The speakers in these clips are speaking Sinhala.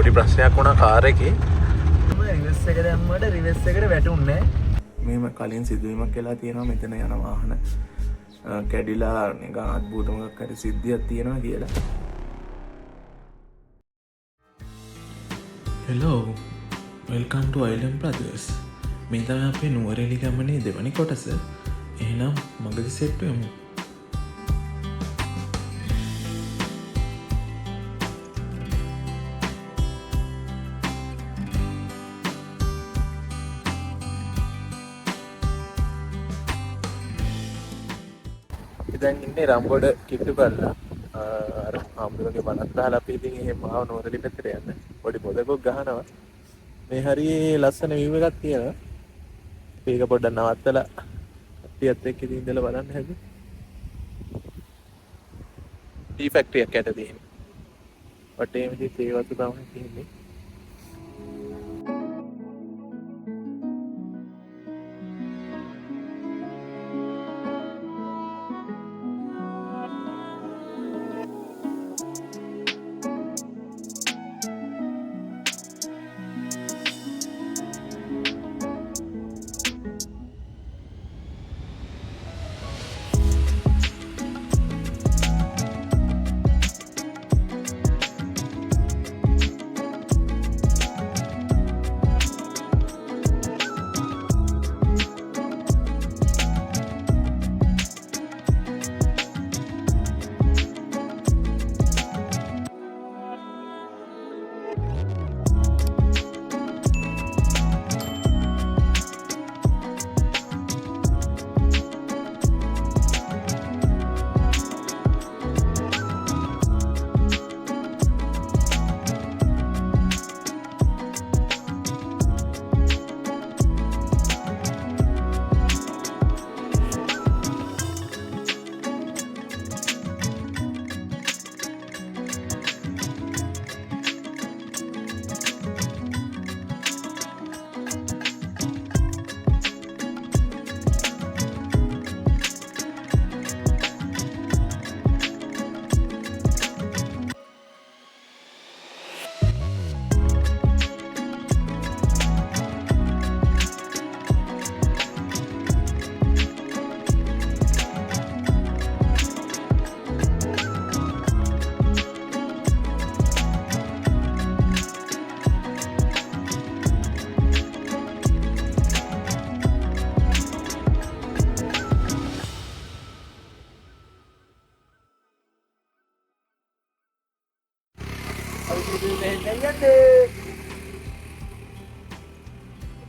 පොඩි ප්‍රශ්නයක් වුණා කාර් එකේ. රිවර්ස් එක දැම්මට රිවර්ස් එකට වැටුන්නේ නැහැ. මේම කලින් සිදුවීමක් වෙලා තියෙනවා මෙතන යන වාහන කැඩිලා නිකන් අද්භූත මොකක් හරි සිද්ධියක් තියෙනවා කියලා. Hello, welcome to Island Brothers. මේ තමයි අපේ නුවරඑළිය ගමනේ දෙවැනි කොටස. එහෙනම් මගදී සෙට් වෙමු. දැන් ඉන්නේ රම්බොඩ කිට්ටු කරලා අර ආම්බුලගේ වනත් දාලා අපි ඉතින් එහෙම ආව නුවරඑළිය පැත්තට යන්න පොඩි පොදකුත් ගහනවා. මේ හරිය ලස්සන view එකක් තියෙනවා. මේක පොඩ්ඩක් නවත්තලා ටිකත් එක්ක ඉතින් ඉඳලා බලන්න හැදුවා. ටී ෆැක්ටරියක් යට තියෙනවා. වටේම ඉතින් ඒ වතු තමයි තියෙන්නේ.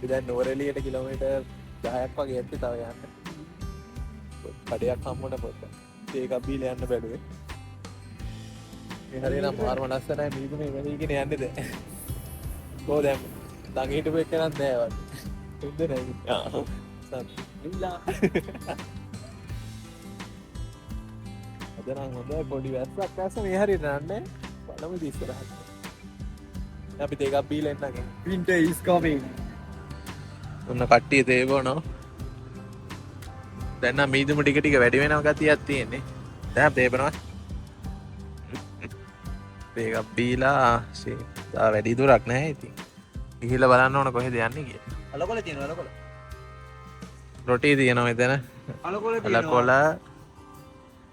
අපි දැන් නුවරඑළියට කිලෝමීටර් 10ක් වගේ යද්දි තව යන්න. කඩයක් හම්බුණ පොඩ්ඩක්. ඒකක් බීලා යන්න බැලුවේ. මේ හරියනම් මාර්ම ලස්සනයි මීදුනේ වෙලීගෙන යන්නේ දැන්. කොහොද දැන් ළඟ හිටපු එක නම් නෑ වත්. හොඳ නෑ. ආ. සම්පූර්ණලා. අද නම් හොඳයි පොඩි වැස්සක් දැස්ස මේ හරියට නන්නේ. බලමු ඉස්සරහට. අපි දෙකක් බීලා එන්නගේ. Winter is coming. ඔන්න කට්ටිය තේබෝනෝ. දැන් නම් මීදුම ටික ටික වැඩි වෙනව ගතියක් තියෙන්නේ. දැන් තේබනවා. දෙකක් බීලා තා වැඩි දුරක් නැහැ ඉතින්. ගිහිල්ලා බලන්න ඕන කොහෙද යන්නේ කියලා. අලකොල තියෙනවා අලකොල. රොටි තියෙනවා මෙතන. අලකොල තියෙනවා. අලකොල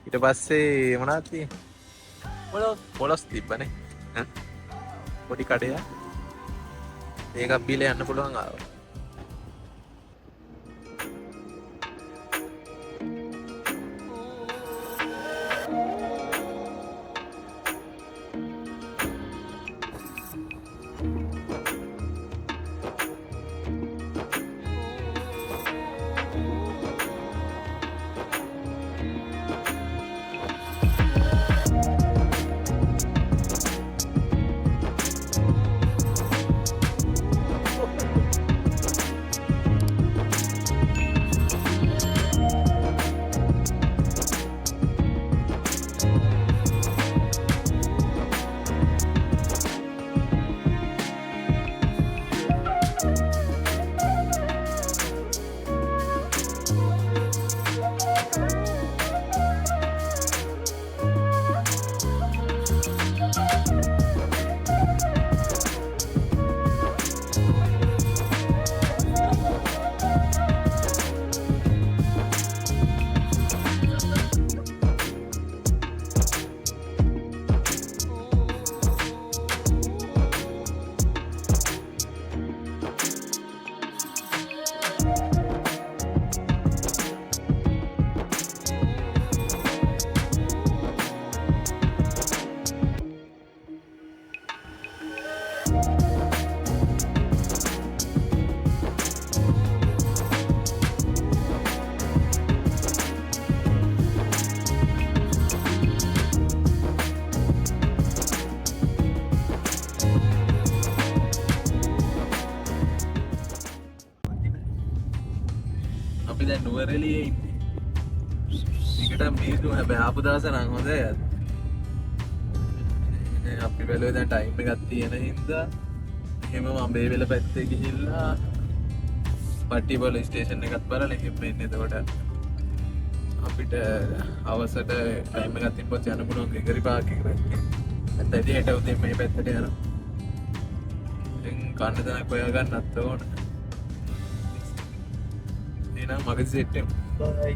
ඊට පස්සේ මොනවද තියෙන්නේ? පොලොස් තිබ්බනේ. පොඩි කඩයක්. ඒකක් බීලා යන්න පුළුවන් ආවා. නුවරඑළියේ ඉන්නේ. ටිකට මේක හැබැයි ආපු දවස නම් හොඳයි. අපි බැලුවේ දැන් ටයිම් එකක් තියෙන හින්දා එහෙම අඹේවැල පැත්තේ ගිහිල්ලා පට්ටිපොළ ස්ටේෂන් එකත් බලලා එහෙම එන්නේ. එතකොට අපිට අවසට ටයිම් එකක් තිබ්බොත් යන්න පුළුවන් ග්‍රෙගරි පාක් එක පැත්තේ. නැත්නම් හෙට උදේ මේ පැත්තට යනවා. ඉතින් කන්න තැනක් හොයාගන්නත් ඕන. එහෙනම් මගේ සෙට් එක. බයි.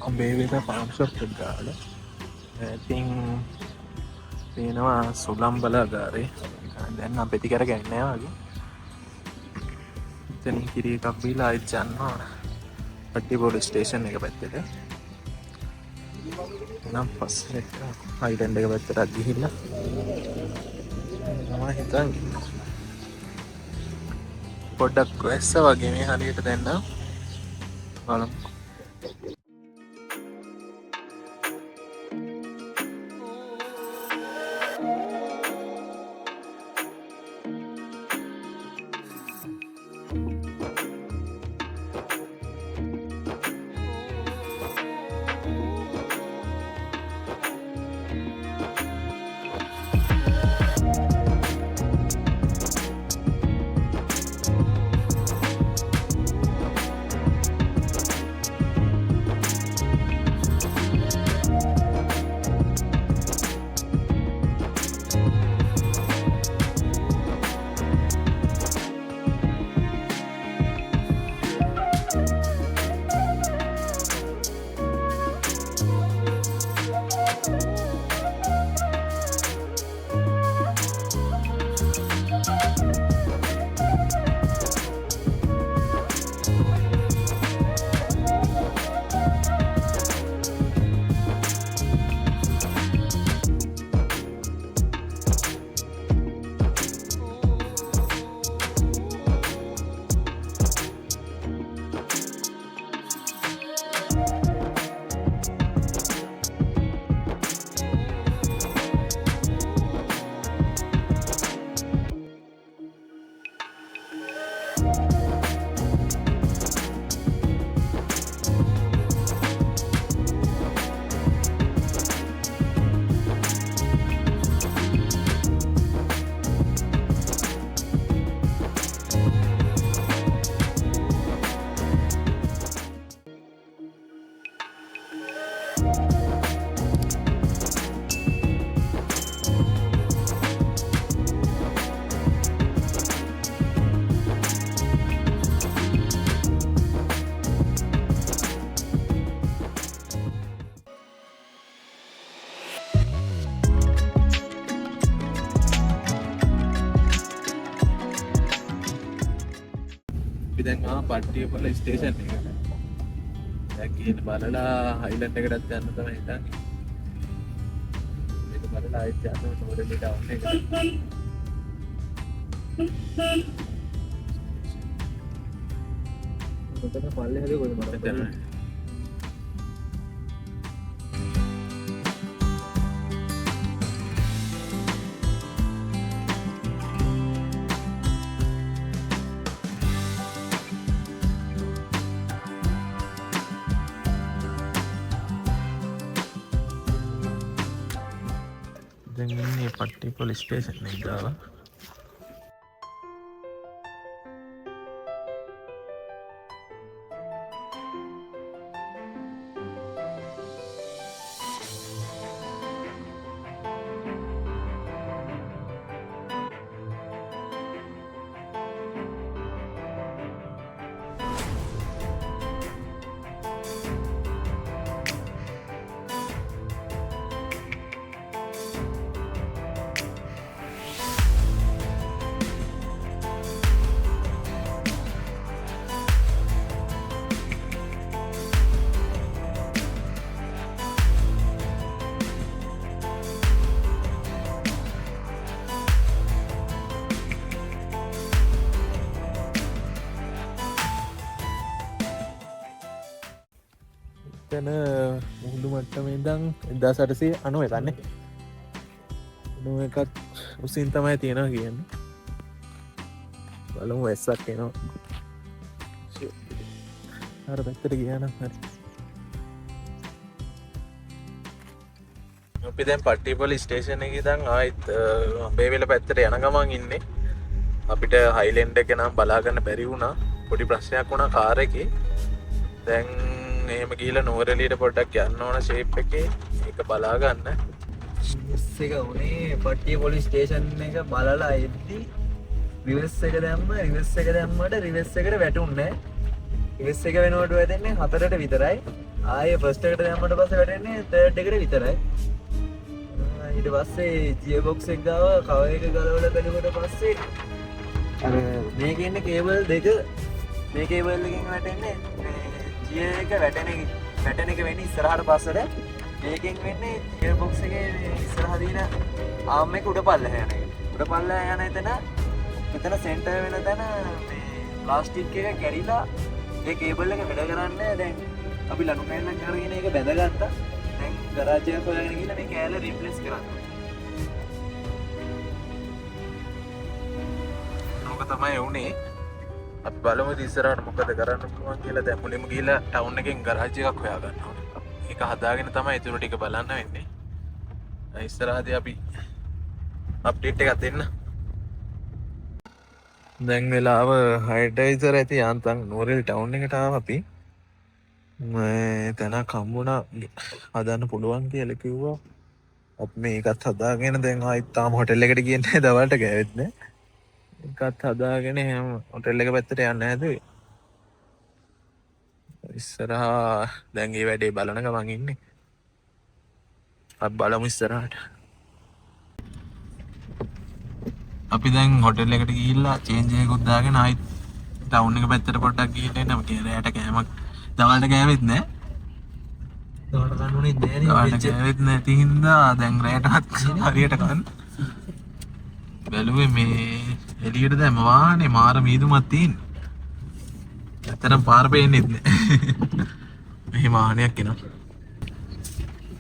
අඹේවැල ෆාම් ෂොප් එක ගාලා ඉතින් පේනවා සුළං බලාගාරේ. දැන් නම් පෙති කර ගන්නේ නැහැ වගේ. එතනින් කිරි එකක් බීලා ආයෙත් යනවා පට්ටිපොළ ස්ටේෂන් එක පැත්තට. නම් පස්සේ හයිලන්ඩ් එක පැත්තට ගිහිල්ලා මම හිතන්නේ පොඩ්ඩක් වැස්ස වගේ මේ හරියට දැන් නම් බලමු. පට්ටියපොළ ස්ටේෂන් එකට. දැන් ගිහින් බලලා හයිලන්ඩ් එකටත් යන්න තමයි හිතන්නේ. ඒක බලලා ආයෙත් යන්න නෝරෙලි ටවුන් එකට. මෙතන පල්ලේ හැදේ කොහෙද මට මෙතන. දැන් ඉන්නේ පට්ටිපොළ ස්ටේෂන් එකේ දාලා. එතන මුහුදු මට්ටමේ ඉඳන් 1890 තන්නේ. එකත් උසින් තමයි තියෙනවා කියන්නේ. බලමු වැස්සක් එනවා. අර පැත්තට ගියා නම් හරි. අපි දැන් පට්ටිපොළ ස්ටේෂන් එකේ ඉඳන් ආයෙත් අඹේවැල පැත්තට යන ගමන් ඉන්නේ. අපිට හයිලන්ඩ් එක නම් බලා ගන්න බැරි වුණා. පොඩි ප්‍රශ්නයක් වුණා කාර් එකේ. දැන් එහෙම ගිහිල්ලා නෝරෙලියට පොඩ්ඩක් යන්න ඕන ෂේප් එකේ. ඒක බලා ගන්න. රිවර්ස් එක උනේ පට්ටිපොළ ස්ටේෂන් එක බලලා එද්දි රිවර්ස් එක දැම්මට රිවර්ස් එකට වැටුන්නේ නැහැ. රිවර්ස් එක වෙනකොට වැටෙන්නේ 4ට විතරයි. ආයේ ෆස්ට් එකට දැම්මට පස්සේ වැටෙන්නේ 3rd එකට විතරයි. ඊට පස්සේ ජියර් බොක්ස් එක ගාව කවර් එක ගලවලා බැලුවට පස්සේ අර මේකේ ඉන්න කේබල් දෙක මේ කේබල් එකෙන් වැටෙන්නේ ජියර් එක වැටෙන එක වෙන්නේ ඉස්සරහට පස්සට. මේකෙන් වෙන්නේ ජියර් බොක්ස් එකේ ඉස්සරහ දින ආම් එක උඩ පල්ලෙහා යන එක. උඩ පල්ලෙහා යන එතන මෙතන සෙන්ටර් වෙන තැන මේ ප්ලාස්ටික් එක කැඩිලා ඒ කේබල් එක වැඩ කරන්නේ දැන් අපි ලනු කෑල්ලක් අරගෙන ඒක බැඳගත්තා. දැන් ගරාජ් එක හොයාගෙන ගිහලා මේ කෑල්ල රිප්ලේස් කරන්න. ඕක තමයි වුනේ. අපි බලමු ඉස්සරහට මොකද කරන්න පුළුවන් කියලා. දැන් මුලින්ම ගිහලා ටවුන් එකෙන් ගරාජ් එකක් හොයා ගන්න ඕනේ. ඒක හදාගෙන තමයි ඊටු ටික බලන්න වෙන්නේ. ඉස්සරහදී අපි අප්ඩේට් එකක් දෙන්න. දැන් වෙලාව 6ට විතර ඇති යාන්තම් නෝරෙල් ටවුන් එකට ආවා අපි. තැනක් හම්බුණා හදන්න පුළුවන් කියලා කිව්වා. අපි මේකත් හදාගෙන දැන් ආයෙත් තාම හොටෙල් එකට ගියේ නැහැ. දවල්ට ගෑවෙත් නැහැ. එකත් හදාගෙන හැම හොටෙල් එක පැත්තට යන්න හැදුවේ. ඉස්සරහා දැන් ඒ වැඩේ බලන ගමන් ඉන්නේ. අපි බලමු ඉස්සරහට. අපි දැන් හොටෙල් එකට ගිහිල්ලා චේන්ජ් එකකුත් දාගෙන ආයෙත් ටවුන් එක පැත්තට පොඩ්ඩක් ගිහින් එන්න. මම කියන රැයට කෑමක් දවල්ට ගෑවෙත් නැහැ. දවල්ට ගන්න උනේ නැහැ නේ. දවල්ට ගෑවෙත් නැති හින්දා දැන් රැයටත් හරියට කන්න. බැලුවේ මේ එළියට දැම්ම වාහනේ මාර මීදුමක් තියෙන්නේ. ඇත්තටම පාර පේන්නේ නැහැ. මෙහි වාහනයක් එනවා.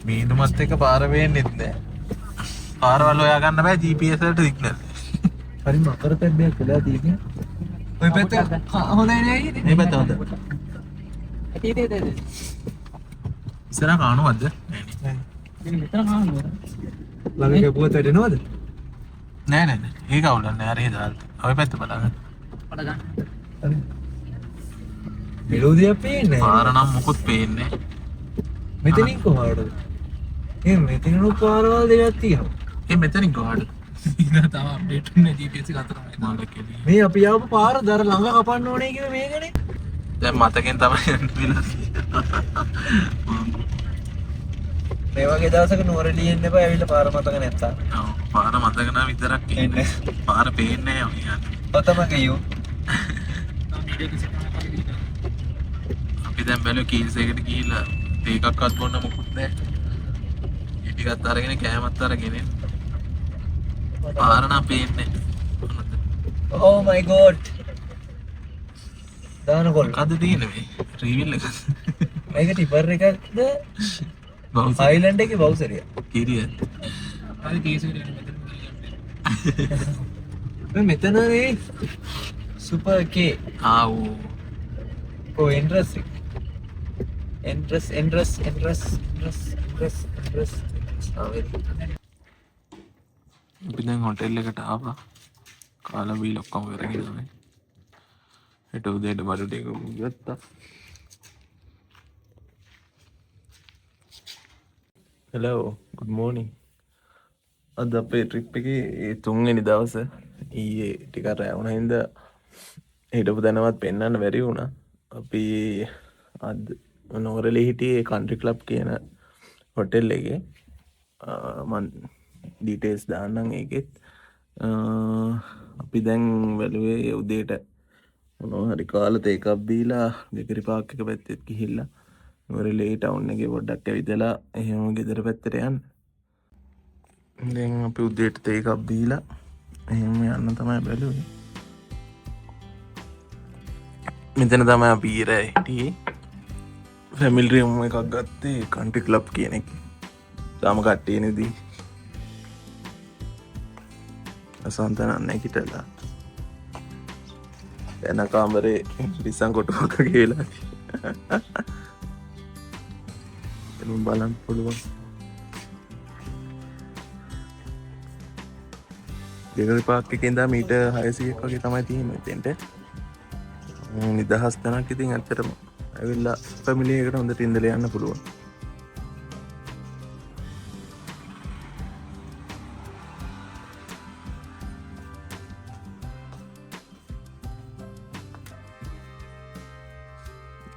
මීදුමත් එක්ක පාර පේන්නේ නැහැ. පාරවල් හොයා ගන්න බෑ GPS වලට සිග්නල්. හරිම අකරතැබ්බයක් වෙලා තියෙන්නේ. ඔය පැත්ත හොඳයි නේ අයියේ. මේ පැත්ත හොඳ. ඉස්සරහ කාණුවක්ද? නෑ මෙතන කාණුව. ළඟ ගපුවත් වැටෙනවද? නෑ නෑ නෑ. ඒක අවුලන්නේ හරි දාලා. ඔය පැත්ත බලන්න. පඩ ගන්න. හරි. මෙලෝදියක් පේන්නේ නෑ. පාර නම් මොකුත් පේන්නේ නෑ. මෙතනින් කොහාටද? මෙතනින් පාරවල් දෙකක් තියෙනවා. මෙතනින් කොහාටද? තම අප්ඩේට් වෙන්නේ GPS එක අතරමයි. මාලකෙලි. මේ අපි ආපු පාර දර ළඟ කපන්න ඕනේ කිව්වේ මේකනේ. දැන් මතකෙන් තමයි යන්න වෙලා. මේ වගේ දවසක නුවරඑළිය එන්න එපා. ඇවිල්ලා පාර මතක නැත්තම්. ඔව් පාර මතක නම් විතරක් ඉන්නේ. පාර පේන්නේ නැහැ යන්නේ. ඔතම ගියෝ. අපි දැන් බැලුවා කීල්ස් එකට ගිහිල්ලා තේ එකක්වත් බොන්න මොකුත් නැහැ. ටිකක් අරගෙන කෑමත් අරගෙන පාර නම් පේන්නේ. Oh my god. දානකොල්. මොකද්ද තියෙන්නේ මේ? රීවිල් එක. මේක ටිපර් එකක්ද? ආයිලන්ඩ් එකේ බවුසරිය. කිරිය. හරි කේසෙට මෙතන නේ සුපර් කේ. ආව්. Oh interesting. Interest. අපි දැන් හොටෙල් එකට ආවා. කාලා බීල ඔක්කොම කරගෙන තමයි. හෙට උදේට බඩු ටික ගත්තා. Hello, good morning. අද අපේ ට්‍රිප් එකේ 3 වෙනි දවස. ඊයේ ටිකක් රැ වුණා හින්දා හිටපු දැනවත් පෙන්වන්න බැරි වුණා. අපි අද නෝරලේ හිටියේ කන්ට්‍රි ක්ලබ් කියන හොටෙල් එකේ. මන් ඩීටේල්ස් දාන්නම් ඒකෙත්. අපි දැන් වැළුවේ උදේට මොනවා හරි කාලා තේ එකක් බීලා ගෙගරි පාක් එක පැත්තෙත් ගිහිල්ලා නෝරලේ ටවුන් එකේ පොඩ්ඩක් ඇවිදලා එහෙම ගෙදර පැත්තට යන්න. දැන් අපි උදේට තේ එකක් බීලා එහෙම යන්න තමයි බැලුවේ. මෙතන තමයි අපි ඊරෑ හිටියේ. ෆැමිලි රූම් එකක් ගත්තේ කන්ට්‍රි ක්ලබ් කියන එක. තාම කට්ටිය නෙදී. අසන්තන නැගිටලා. එන කාමරේ රිසන් කොටුවක ගිහලා. එනම් බලන්න පුළුවන්. ගෙගරි පාක් එකේ ඉඳන් මීටර් 600ක් වගේ තමයි තියෙන්නේ මෙතෙන්ට. නිදහස් තැනක් ඉතින් ඇත්තටම ඇවිල්ලා ෆැමිලි එකට හොඳට ඉඳලා යන්න පුළුවන්.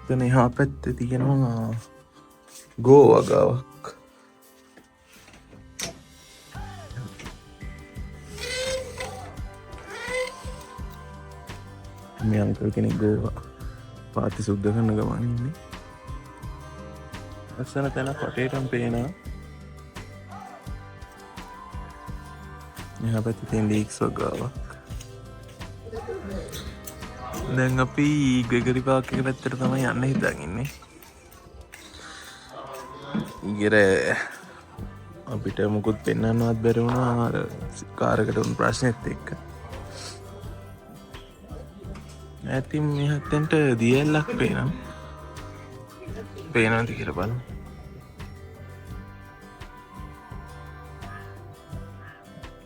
එතන එහා පැත්තේ තියෙනවා ගෝ වගාවක්. මේ අංකල් කෙනෙක් ගෝවා පාති සුද්ධ කරන ගමන් ඉන්නේ. ලස්සන තැනක් වටේටම පේනවා. එහා පැත්තේ තියෙන ලීක්ස් වගාවක්. දැන් අපි ග්‍රෙගරි පාක් එක පැත්තට තමයි යන්න හිතාගෙන ඉන්නේ. ඊගර අපිට මොකුත් පෙන්වන්නවත් බැරි වුණා කාරකට වුණු ප්‍රශ්නෙත් එක්ක. ඇතින් මෙහත්තෙන්ට දියල්ලක් පේනම්. පේනවද කියලා බලමු.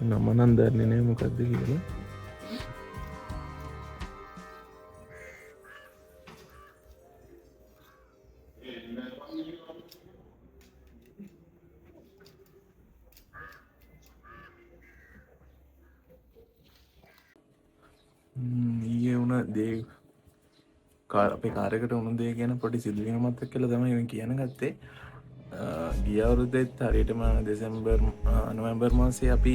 නම නම් දන්නේ නැහැ මොකද්ද කියලා. ඊයේ වුණ දේ අපේ කාර්යකට වුණ දේ ගැන පොඩි සිදුවීමක් කියලා තමයි මම කියන ගත්තේ. ගිය අවුරුද්දේත් හරියටම නොවැම්බර් මාසයේ අපි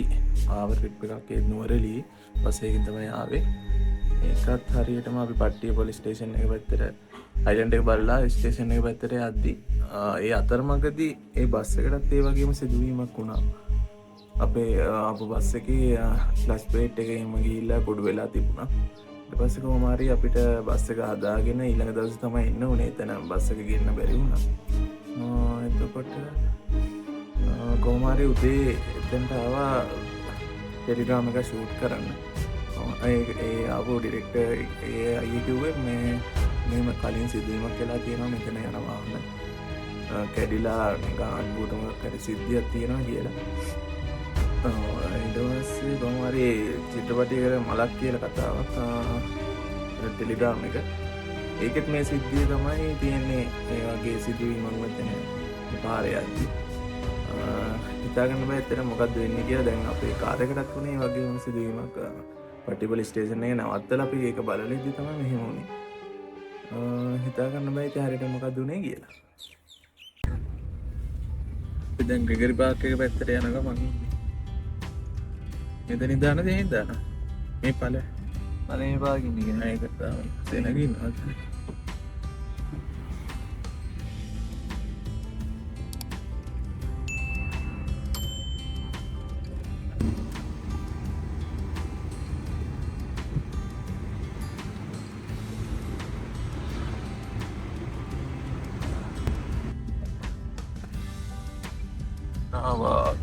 ආව ට්‍රිප් එකක් ඒ නුවරඑළියේ බස් එකකින් තමයි ආවේ. ඒකත් හරියටම අපි පට්ටිය පොලිස් ස්ටේෂන් එක පැත්තට අයිලන්ඩ් එක බලලා ස්ටේෂන් එක පැත්තට යද්දි ඒ අතරමඟදී ඒ බස් එකටත් ඒ වගේම සිදුවීමක් වුණා. අපේ ආපු බස් එකේ ෆ්ලැෂ් ප්ලේට් එක එහෙම ගිහිල්ලා කුඩු වෙලා තිබුණා. ඊට පස්සේ කොහොම හරි අපිට බස් එක හදාගෙන ඊළඟ දවසේ තමයි එන්න උනේ. එතන බස් එක ගෙන්න බැරි වුණා. එතකොට කොහොම හරි උදේ එතනට ආවා ටෙලිග්‍රෑම් එක ෂූට් කරන්න. ඒ ආපු ඩිරෙක්ටර් ඒ අයියේ කිව්වේ මෙහෙම කලින් සිදුවීමක් වෙලා තියෙනවා මෙතන යන වාහන කැඩිලා ගාඩ් බූටමක් හරි සිද්ධියක් තියෙනවා කියලා. ඊට පස්සේ කොහොම හරි චිත්‍රපටයකට මලක් කියලා කතාවක් ටෙලිග්‍රෑම් එක. ඒකෙත් මේ සිද්ධිය තමයි තියෙන්නේ. ඒ වගේ සිදුවීමක් මෙතන පාරේ යද්දි හිතාගන්න බෑ ඇත්තට මොකද්ද වෙන්නේ කියලා. දැන් අපේ කාර් එකටත් වුණේ ඒ වගේම සිදුවීමක්. පටිපොලි ස්ටේෂන් එකේ නවත්තලා අපි ඒක බලලා ඉද්දි තමයි මෙහෙම වුනේ. හිතාගන්න බෑ ඒක හරියට මොකද්ද උනේ කියලා. අපි දැන් ග්‍රෙගරි පාක් එක පැත්තට යන ගමන් මෙතනින් දාන දෙහින් දාන මේ පළේ අනේ පාකින් ඉගෙන ඒක තමයි සෙනගින්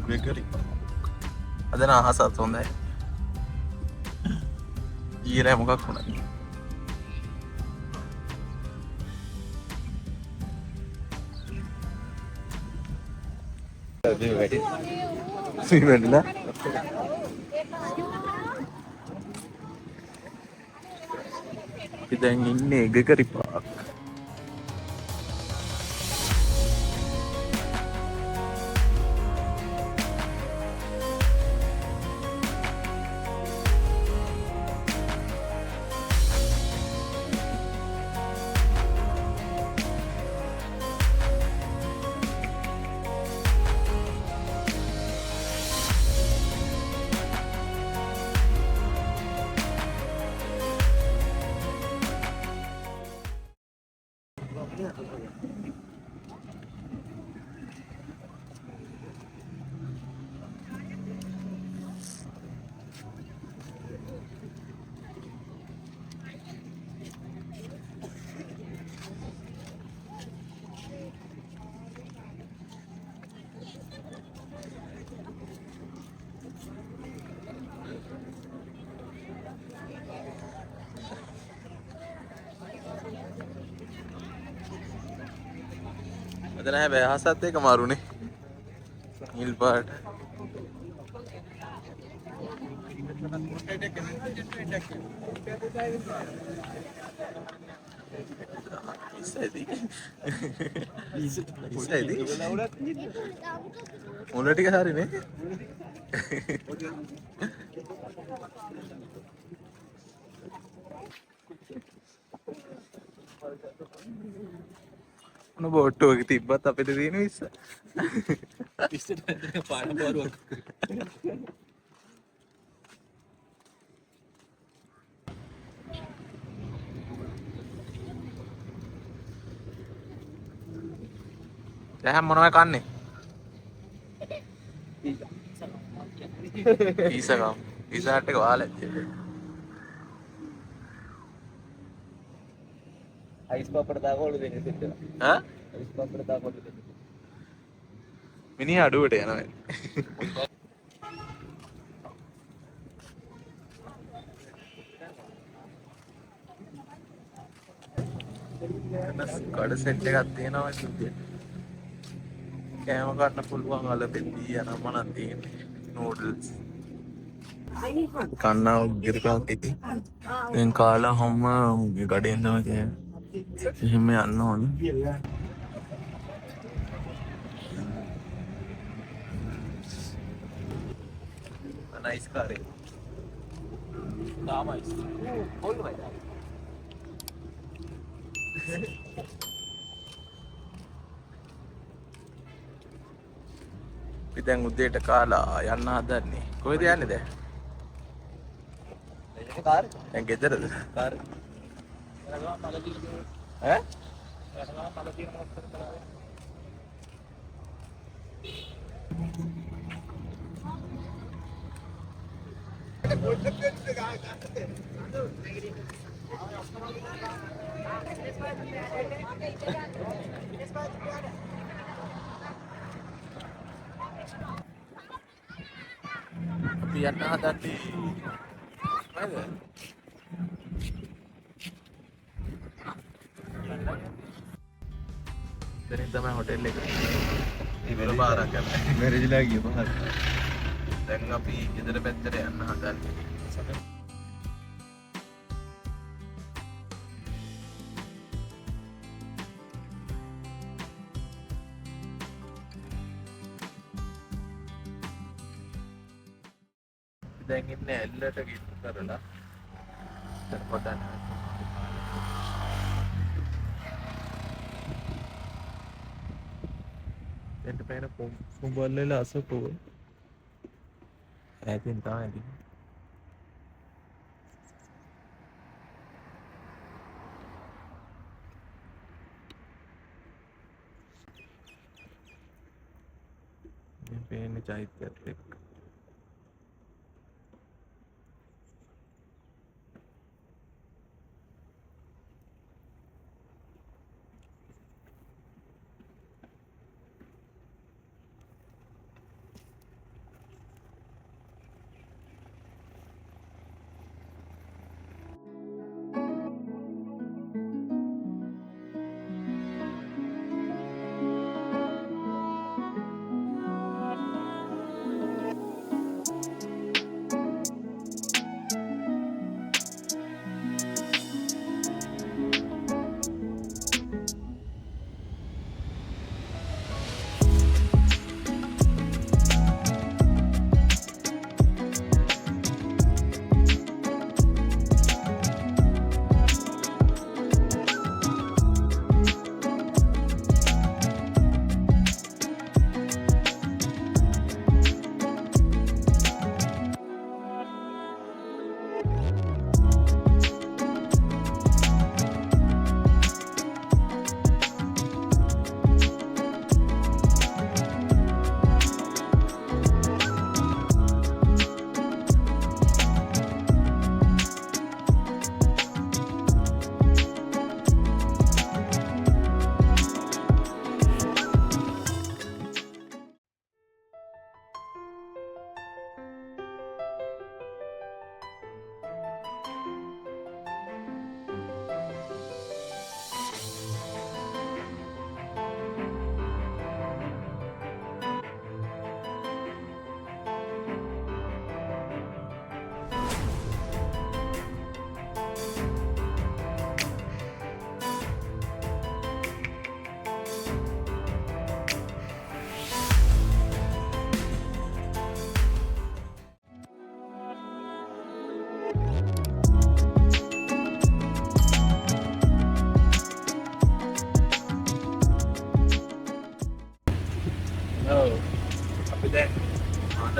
බේකරි. අද නම් අහසත් හොඳයි. ඊයේ මොකක් වුණාද? සීමෙන්ලා අපි දැන් ඉන්නේ ඒකකරි පාක්. අද නැහැ අහසත් එක මාරුනේ. නිල් පාට. මුල ටික හරිනේ. මොන බෝට්ටුවක තිබ්බත් අපිට තියෙන විස්ස. පාඩම් පාරුවක්. දැන් මොනවද කන්නේ? ඊසකම්. ඊසාට එක වාලෙත්. අයිස් පාපඩ දාගොල්ලු දෙන්නේ සිද්ධ. ඈ? අයිස් පාපඩ දාගොල්ලු දෙන්නේ. මිනිහා අඩුවට යනවා. කඩ සෙට් එකක් තියෙනවා ඉතින්. කෑම ගන්න පුළුවන් අලපෙටි යන මනක් තියෙන්නේ. නූඩල්ස්. කන්නා උගිරකක් ඉතින්. දැන් කාලා හැම ගඩෙන් තමයි කෑම. එහෙම යන්න ඕනේ. නයිස් කාරේ. තාමයි. කොල්ල වයිද? අපි දැන් උදේට කාලා යන්න හදන්නේ. කොහෙද යන්නේ දැන්? එන්නේ කාර්. දැන් ගෙදරද? කාර්. ඈ? අපි යන්න හදන්නේ නේද? දැන් තමයි හොටෙල් එක. ඉවර බාරක් ගන්න. මැරේජ්ලා ගිය පහක්. දැන් අපි ගෙදර පැත්තට යන්න හදන්නේ. දැන් ඉන්නේ ඇල්ලට ගිහින් කරලා දැන් පොඩ්ඩක් එන්න පේන කුඹල්ලේ අසපුව ඈතින් තමයි මේ පේන්නේ චෛත්‍යයත් එක්ක.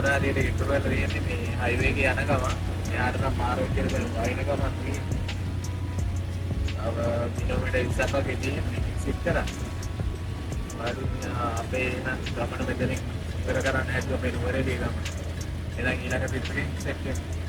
මෙතන හරියට ඉතුරු වෙලා තියෙන්නේ මේ හයිවේ එකේ යන ගම. එයාට නම් මාරු කියලා බලලා වයින් ගමක් තියෙනවා. කිලෝමීටර් 20ක් වගේ තියෙන්නේ සිත් කරා. අපේ නම් ගමන මෙතනින් ඉවර කරන්න හැදුවා මේ නුවරඑළිය ගම. එහෙනම් ඊළඟ ට්‍රිප් එකෙන් සෙට් වෙනවා.